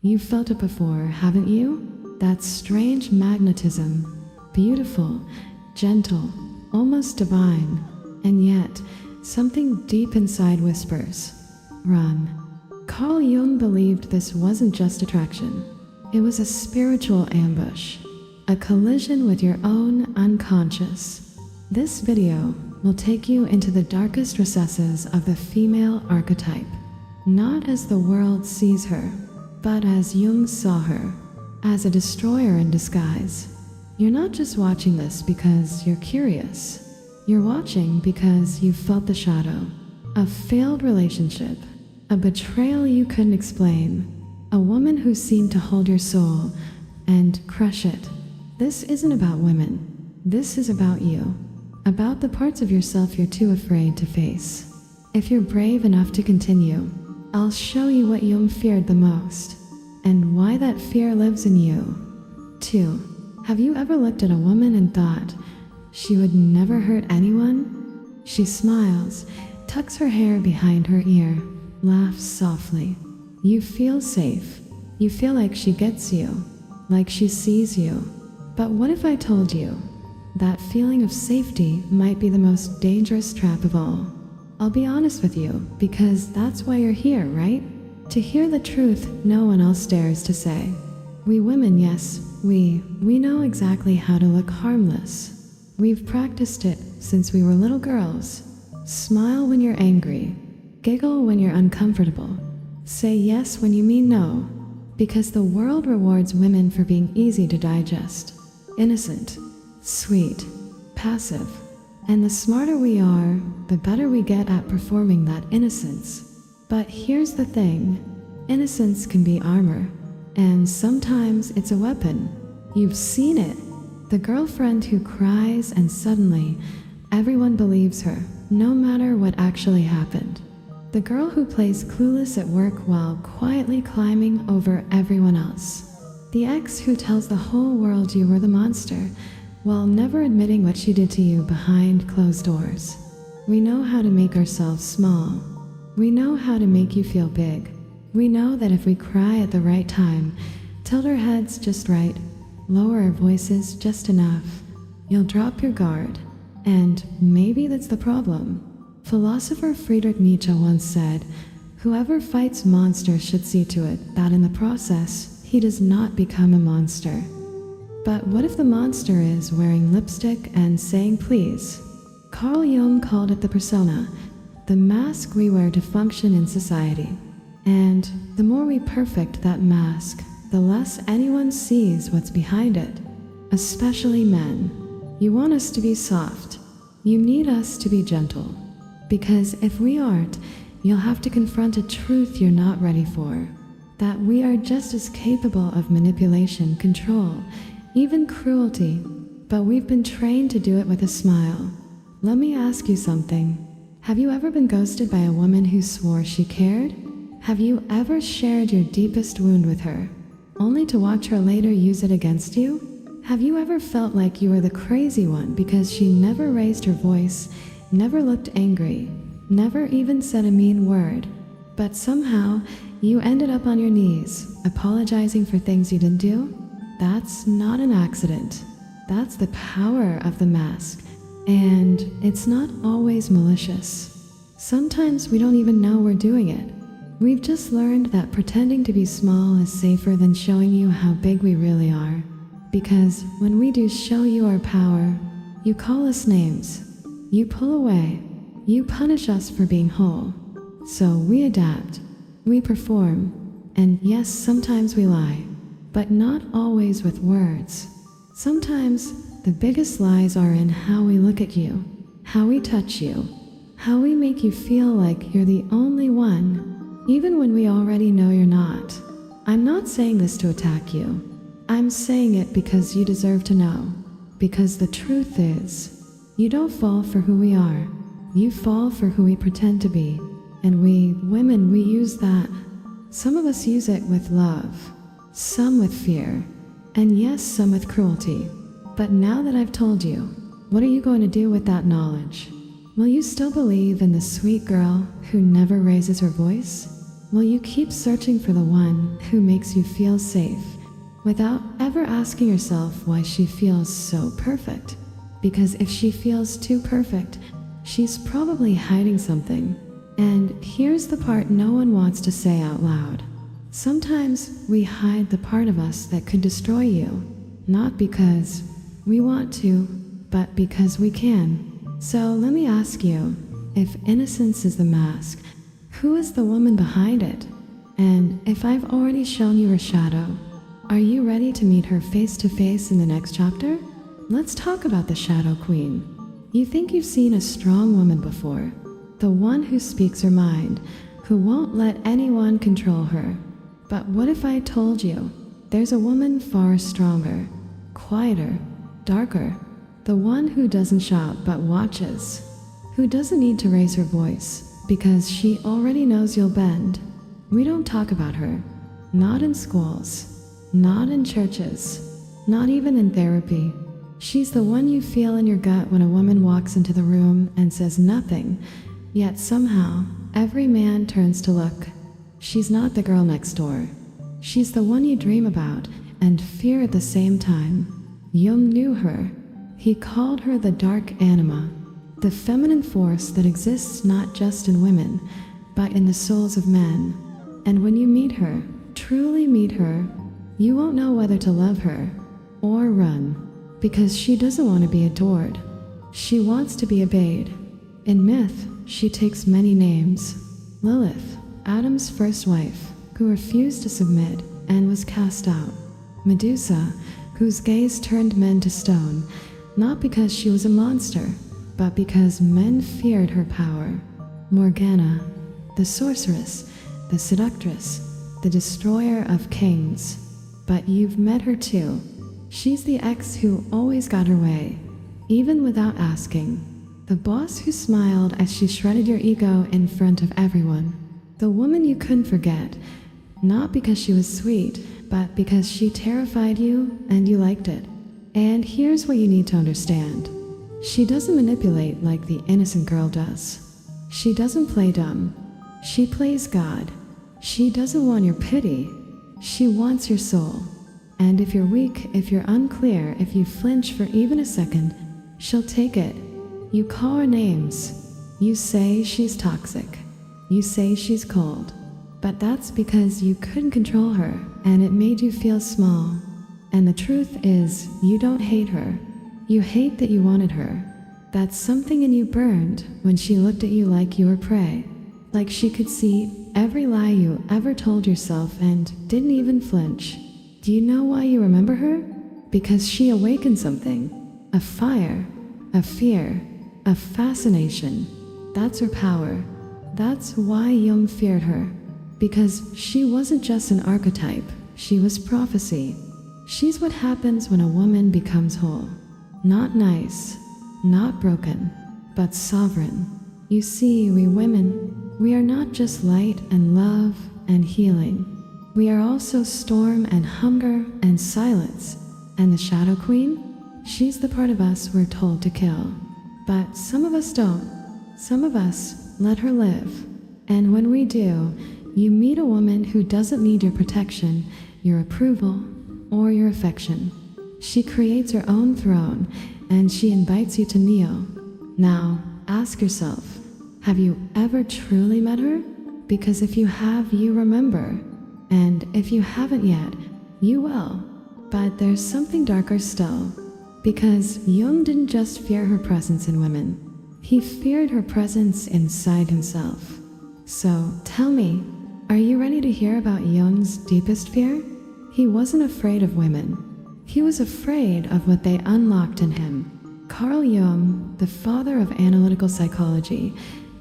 You've felt it before, haven't you? That strange magnetism. Beautiful, gentle, almost divine. And yet, something deep inside whispers, run. Carl Jung believed this wasn't just attraction. It was a spiritual ambush, a collision with your own unconscious. This video will take you into the darkest recesses of the female archetype, not as the world sees her, but as Jung saw her, as a destroyer in disguise. You're not just watching this because you're curious. You're watching because you felt the shadow. A failed relationship, a betrayal you couldn't explain, a woman who seemed to hold your soul and crush it. This isn't about women. This is about you. About the parts of yourself you're too afraid to face. If you're brave enough to continue, I'll show you what Jung feared the most, and why that fear lives in you. 2. Have you ever looked at a woman and thought, she would never hurt anyone? She smiles, tucks her hair behind her ear, laughs softly. You feel safe. You feel like she gets you, like she sees you. But what if I told you that feeling of safety might be the most dangerous trap of all? I'll be honest with you, because that's why you're here, right? To hear the truth no one else dares to say. We women, yes, we know exactly how to look harmless. We've practiced it since we were little girls. Smile when you're angry. Giggle when you're uncomfortable. Say yes when you mean no. Because the world rewards women for being easy to digest. Innocent, sweet, passive. And the smarter we are, the better we get at performing that innocence. But here's the thing. Innocence can be armor. And sometimes it's a weapon. You've seen it. The girlfriend who cries and suddenly everyone believes her, no matter what actually happened. The girl who plays clueless at work while quietly climbing over everyone else. The ex who tells the whole world you were the monster, while never admitting what she did to you behind closed doors. We know how to make ourselves small. We know how to make you feel big. We know that if we cry at the right time, tilt our heads just right, lower our voices just enough, you'll drop your guard. And maybe that's the problem. Philosopher Friedrich Nietzsche once said, whoever fights monsters should see to it that in the process, he does not become a monster. But what if the monster is wearing lipstick and saying please? Carl Jung called it the persona, the mask we wear to function in society. And the more we perfect that mask, the less anyone sees what's behind it, especially men. You want us to be soft. You need us to be gentle. Because if we aren't, you'll have to confront a truth you're not ready for. That we are just as capable of manipulation, control, even cruelty, but we've been trained to do it with a smile. Let me ask you something. Have you ever been ghosted by a woman who swore she cared? Have you ever shared your deepest wound with her, only to watch her later use it against you? Have you ever felt like you were the crazy one because she never raised her voice, never looked angry, never even said a mean word, but somehow you ended up on your knees, apologizing for things you didn't do? That's not an accident. That's the power of the mask. And it's not always malicious. Sometimes we don't even know we're doing it. We've just learned that pretending to be small is safer than showing you how big we really are. Because when we do show you our power, you call us names. You pull away. You punish us for being whole. So we adapt. We perform. And yes, sometimes we lie. But not always with words. Sometimes the biggest lies are in how we look at you, how we touch you, how we make you feel like you're the only one, even when we already know you're not. I'm not saying this to attack you. I'm saying it because you deserve to know. Because the truth is, you don't fall for who we are. You fall for who we pretend to be. And we, women, we use that. Some of us use it with love, some with fear, and yes, some with cruelty. But now that I've told you, what are you going to do with that knowledge? Will you still believe in the sweet girl who never raises her voice? Will you keep searching for the one who makes you feel safe without ever asking yourself why she feels so perfect? Because if she feels too perfect, she's probably hiding something. And here's the part no one wants to say out loud. Sometimes we hide the part of us that could destroy you, not because we want to, but because we can. So let me ask you, if innocence is the mask, who is the woman behind it? And if I've already shown you her shadow, are you ready to meet her face to face in the next chapter? Let's talk about the Shadow Queen. You think you've seen a strong woman before, the one who speaks her mind, who won't let anyone control her. But what if I told you there's a woman far stronger, quieter, darker, the one who doesn't shout but watches, who doesn't need to raise her voice because she already knows you'll bend. We don't talk about her, not in schools, not in churches, not even in therapy. She's the one you feel in your gut when a woman walks into the room and says nothing, yet somehow every man turns to look. She's not the girl next door. She's the one you dream about and fear at the same time. Jung knew her. He called her the dark anima, the feminine force that exists not just in women, but in the souls of men. And when you meet her, truly meet her, you won't know whether to love her or run, because she doesn't want to be adored. She wants to be obeyed. In myth, she takes many names. Lilith, Adam's first wife, who refused to submit and was cast out. Medusa, whose gaze turned men to stone, not because she was a monster, but because men feared her power. Morgana, the sorceress, the seductress, the destroyer of kings. But you've met her too. She's the ex who always got her way, even without asking. The boss who smiled as she shredded your ego in front of everyone. The woman you couldn't forget, not because she was sweet, but because she terrified you and you liked it. And here's what you need to understand. She doesn't manipulate like the innocent girl does. She doesn't play dumb. She plays God. She doesn't want your pity. She wants your soul. And if you're weak, if you're unclear, if you flinch for even a second, she'll take it. You call her names. You say she's toxic. You say she's cold. But that's because you couldn't control her, and it made you feel small. And the truth is, you don't hate her. You hate that you wanted her. That something in you burned when she looked at you like you were prey. Like she could see every lie you ever told yourself and didn't even flinch. Do you know why you remember her? Because she awakened something. A fire, a fear, a fascination. That's her power. That's why Jung feared her. Because she wasn't just an archetype, she was prophecy. She's what happens when a woman becomes whole. Not nice, not broken, but sovereign. You see, we women, we are not just light and love and healing. We are also storm and hunger and silence. And the Shadow Queen? She's the part of us we're told to kill. But some of us don't. Some of us let her live. And when we do, you meet a woman who doesn't need your protection, your approval, or your affection. She creates her own throne, and she invites you to kneel. Now, ask yourself, have you ever truly met her? Because if you have, you remember. And if you haven't yet, you will. But there's something darker still. Because Jung didn't just fear her presence in women. He feared her presence inside himself. So, tell me, are you ready to hear about Jung's deepest fear? He wasn't afraid of women. He was afraid of what they unlocked in him. Carl Jung, the father of analytical psychology,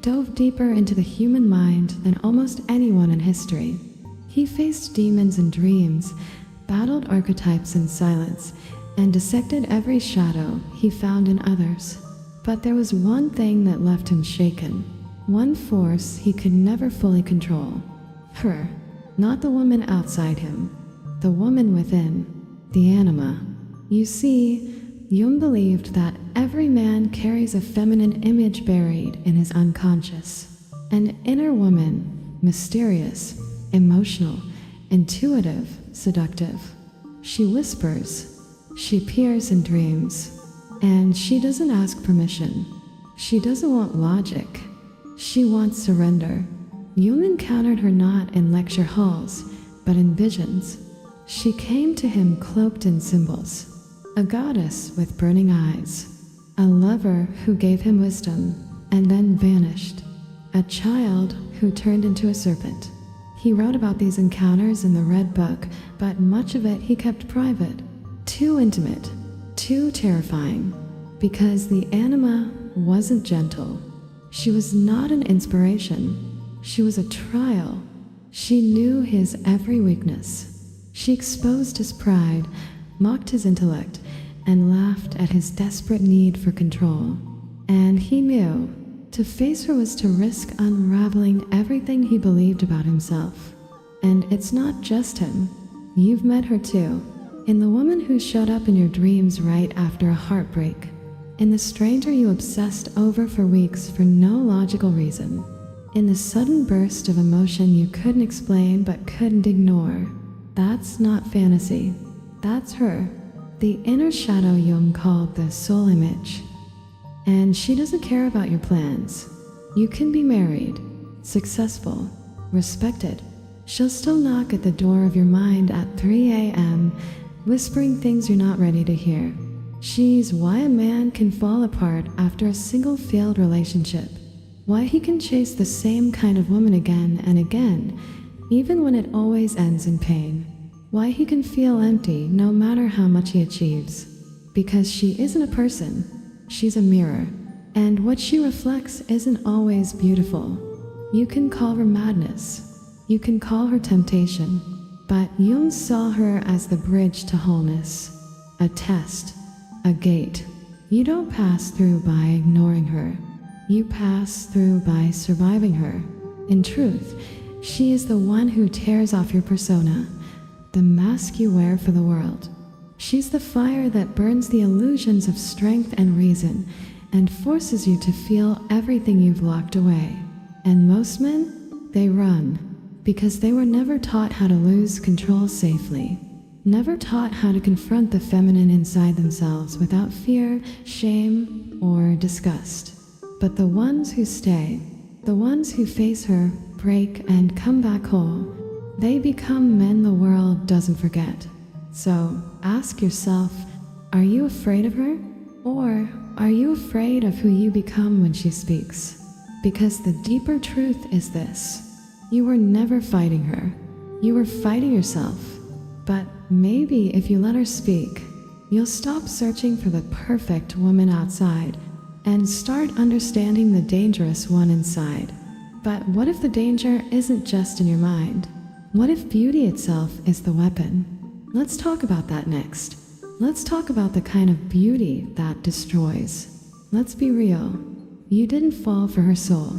dove deeper into the human mind than almost anyone in history. He faced demons in dreams, battled archetypes in silence, and dissected every shadow he found in others. But there was one thing that left him shaken, one force he could never fully control. Her, not the woman outside him, the woman within. The anima. You see, Jung believed that every man carries a feminine image buried in his unconscious. An inner woman, mysterious, emotional, intuitive, seductive. She whispers, she peers in dreams, and she doesn't ask permission. She doesn't want logic. She wants surrender. Jung encountered her not in lecture halls, but in visions. She came to him cloaked in symbols, a goddess with burning eyes, a lover who gave him wisdom and then vanished, a child who turned into a serpent. He wrote about these encounters in the Red Book, but much of it he kept private. Too intimate, too terrifying, because the anima wasn't gentle. She was not an inspiration. She was a trial. She knew his every weakness. She exposed his pride, mocked his intellect, and laughed at his desperate need for control. And he knew to face her was to risk unraveling everything he believed about himself. And it's not just him. You've met her too, in the woman who showed up in your dreams right after a heartbreak, in the stranger you obsessed over for weeks for no logical reason, in the sudden burst of emotion you couldn't explain but couldn't ignore. That's not fantasy. That's her, the inner shadow Jung called the soul image. And she doesn't care about your plans. You can be married, successful, respected. She'll still knock at the door of your mind at 3 a.m., whispering things you're not ready to hear. She's why a man can fall apart after a single failed relationship, why he can chase the same kind of woman again and again, even when it always ends in pain, why he can feel empty no matter how much he achieves. Because she isn't a person. She's a mirror, and what she reflects isn't always beautiful. You can call her madness, you can call her temptation, but Jung saw her as the bridge to wholeness, a test, a gate. You don't pass through by ignoring her, you pass through by surviving her. In truth, she is the one who tears off your persona, the mask you wear for the world. She's the fire that burns the illusions of strength and reason and forces you to feel everything you've locked away. And most men, they run because they were never taught how to lose control safely, never taught how to confront the feminine inside themselves without fear, shame, or disgust. But the ones who stay, the ones who face her, break, and come back whole, they become men the world doesn't forget. So ask yourself, are you afraid of her? Or are you afraid of who you become when she speaks? Because the deeper truth is this: you were never fighting her. You were fighting yourself. But maybe if you let her speak, you'll stop searching for the perfect woman outside and start understanding the dangerous one inside. But what if the danger isn't just in your mind? What if beauty itself is the weapon? Let's talk about that next. Let's talk about the kind of beauty that destroys. Let's be real. You didn't fall for her soul.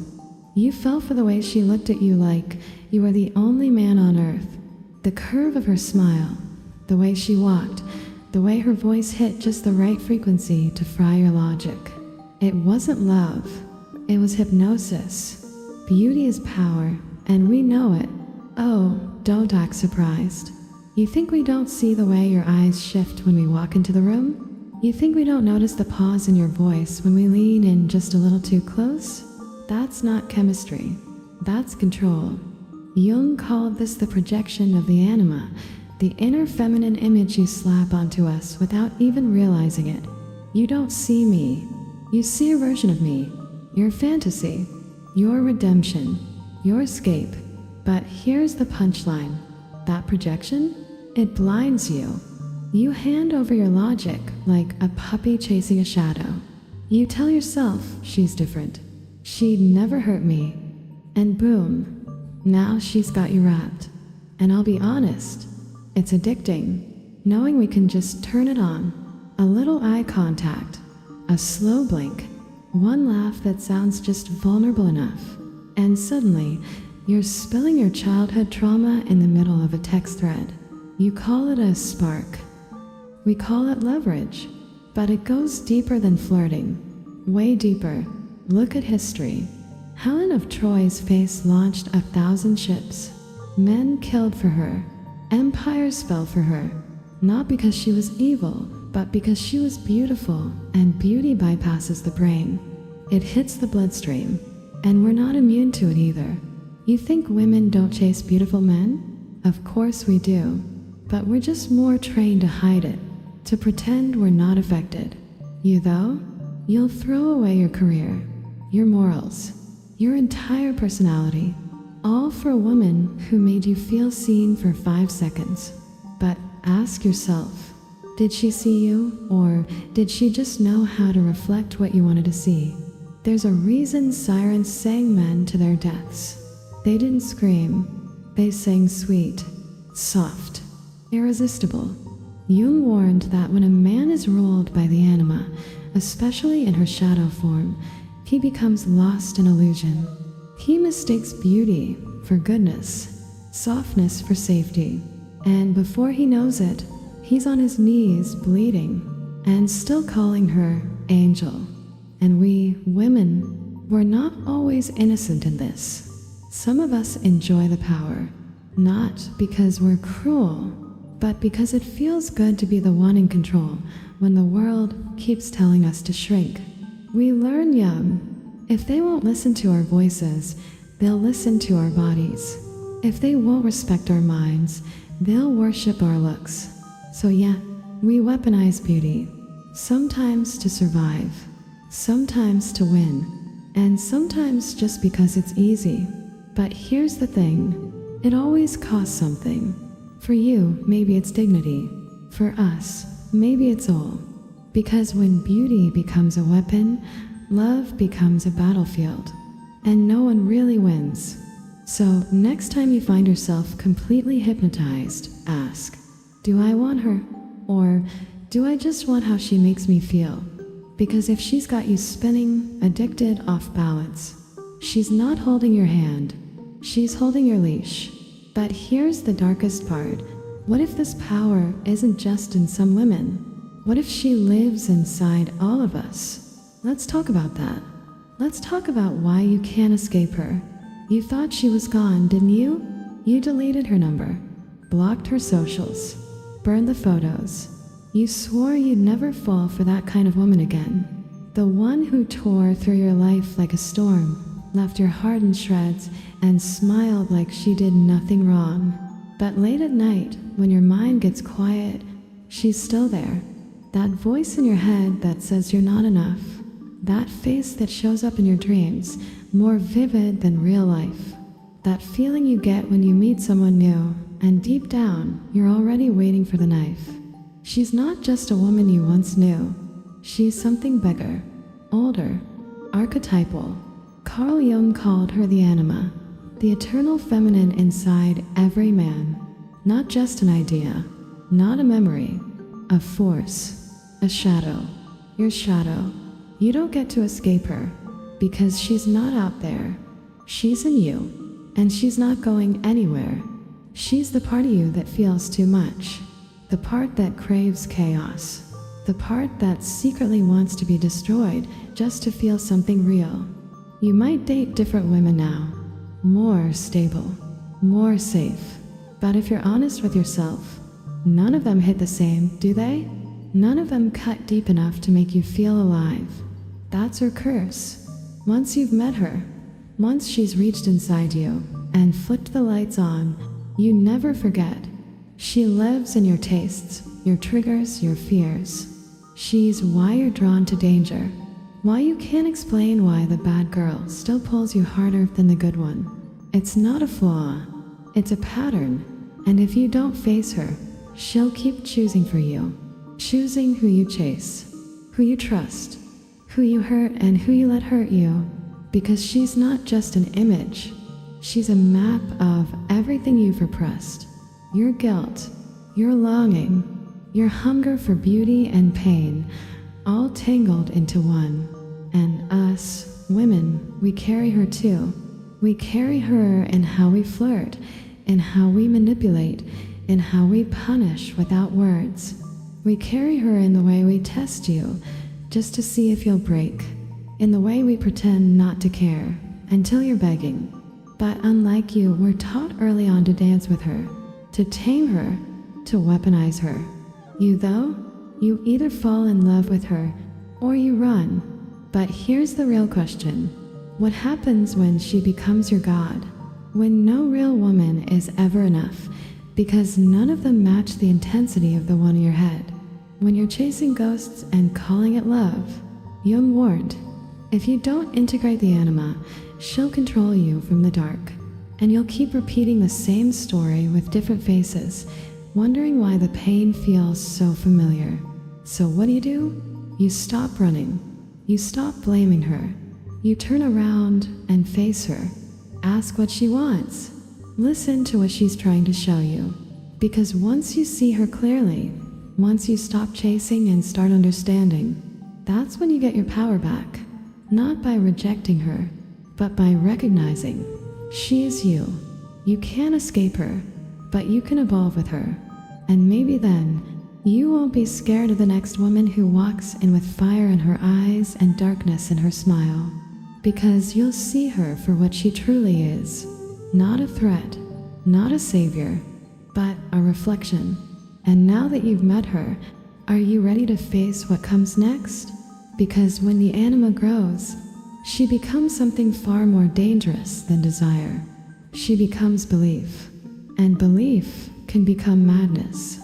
You fell for the way she looked at you like you were the only man on earth. The curve of her smile, the way she walked, the way her voice hit just the right frequency to fry your logic. It wasn't love. It was hypnosis. Beauty is power, and we know it. Oh, don't act surprised. You think we don't see the way your eyes shift when we walk into the room? You think we don't notice the pause in your voice when we lean in just a little too close? That's not chemistry. That's control. Jung called this the projection of the anima, the inner feminine image you slap onto us without even realizing it. You don't see me. You see a version of me, your fantasy, your redemption, your escape. But here's the punchline. That projection? It blinds you. You hand over your logic like a puppy chasing a shadow. You tell yourself she's different. She'd never hurt me. And boom, now she's got you wrapped. And I'll be honest, it's addicting, knowing we can just turn it on. A little eye contact, a slow blink, one laugh that sounds just vulnerable enough. And suddenly, you're spilling your childhood trauma in the middle of a text thread. You call it a spark. We call it leverage. But it goes deeper than flirting. Way deeper. Look at history. Helen of Troy's face launched 1,000 ships. Men killed for her. Empires fell for her. Not because she was evil, but because she was beautiful, and beauty bypasses the brain. It hits the bloodstream, and we're not immune to it either. You think women don't chase beautiful men? Of course we do, but we're just more trained to hide it, to pretend we're not affected. You though? You'll throw away your career, your morals, your entire personality, all for a woman who made you feel seen for 5 seconds. But ask yourself, did she see you, or did she just know how to reflect what you wanted to see? There's a reason sirens sang men to their deaths. They didn't scream, they sang sweet, soft, irresistible. Jung warned that when a man is ruled by the anima, especially in her shadow form, he becomes lost in illusion. He mistakes beauty for goodness, softness for safety, and before he knows it, he's on his knees bleeding and still calling her angel. And we, women, we're not always innocent in this. Some of us enjoy the power, not because we're cruel, but because it feels good to be the one in control when the world keeps telling us to shrink. We learn young, if they won't listen to our voices, they'll listen to our bodies. If they won't respect our minds, they'll worship our looks. So yeah, we weaponize beauty, sometimes to survive, sometimes to win, and sometimes just because it's easy. But here's the thing, it always costs something. For you, maybe it's dignity. For us, maybe it's all. Because when beauty becomes a weapon, love becomes a battlefield, and no one really wins. So next time you find yourself completely hypnotized, ask, do I want her? Or do I just want how she makes me feel? Because if she's got you spinning, addicted, off balance, she's not holding your hand, she's holding your leash. But here's the darkest part. What if this power isn't just in some women? What if she lives inside all of us? Let's talk about that. Let's talk about why you can't escape her. You thought she was gone, didn't you? You deleted her number, blocked her socials, burned the photos. You swore you'd never fall for that kind of woman again. The one who tore through your life like a storm, left your heart in shreds, and smiled like she did nothing wrong. But late at night, when your mind gets quiet, she's still there. That voice in your head that says you're not enough. That face that shows up in your dreams, more vivid than real life. That feeling you get when you meet someone new, and deep down, you're already waiting for the knife. She's not just a woman you once knew. She's something bigger, older, archetypal. Carl Jung called her the anima, the eternal feminine inside every man. Not just an idea, not a memory, a force, a shadow. Your shadow. You don't get to escape her, because she's not out there. She's in you, and she's not going anywhere. She's the part of you that feels too much, the part that craves chaos, the part that secretly wants to be destroyed just to feel something real. You might date different women now, more stable, more safe. But if you're honest with yourself, none of them hit the same, do they? None of them cut deep enough to make you feel alive. That's her curse. Once you've met her, once she's reached inside you and flicked the lights on, you never forget. She lives in your tastes, your triggers, your fears. She's why you're drawn to danger, why you can't explain why the bad girl still pulls you harder than the good one. It's not a flaw, it's a pattern, and if you don't face her, she'll keep choosing for you, choosing who you chase, who you trust, who you hurt and who you let hurt you, because she's not just an image, she's a map of everything you've repressed, your guilt, your longing, your hunger for beauty and pain, all tangled into one. And us, women, we carry her too. We carry her in how we flirt, in how we manipulate, in how we punish without words. We carry her in the way we test you, just to see if you'll break, in the way we pretend not to care, until you're begging. But unlike you, we're taught early on to dance with her, to tame her, to weaponize her. You though, you either fall in love with her or you run. But here's the real question. What happens when she becomes your god? When no real woman is ever enough, because none of them match the intensity of the one in your head. When you're chasing ghosts and calling it love, Jung warned, if you don't integrate the anima, she'll control you from the dark, and you'll keep repeating the same story with different faces, wondering why the pain feels so familiar. So what do? You stop running. You stop blaming her. You turn around and face her. Ask what she wants. Listen to what she's trying to show you. Because once you see her clearly, once you stop chasing and start understanding, that's when you get your power back. Not by rejecting her, but by recognizing she is you. You can't escape her, but you can evolve with her. And maybe then, you won't be scared of the next woman who walks in with fire in her eyes and darkness in her smile. Because you'll see her for what she truly is. Not a threat, not a savior, but a reflection. And now that you've met her, are you ready to face what comes next? Because when the anima grows, she becomes something far more dangerous than desire. She becomes belief, and belief can become madness.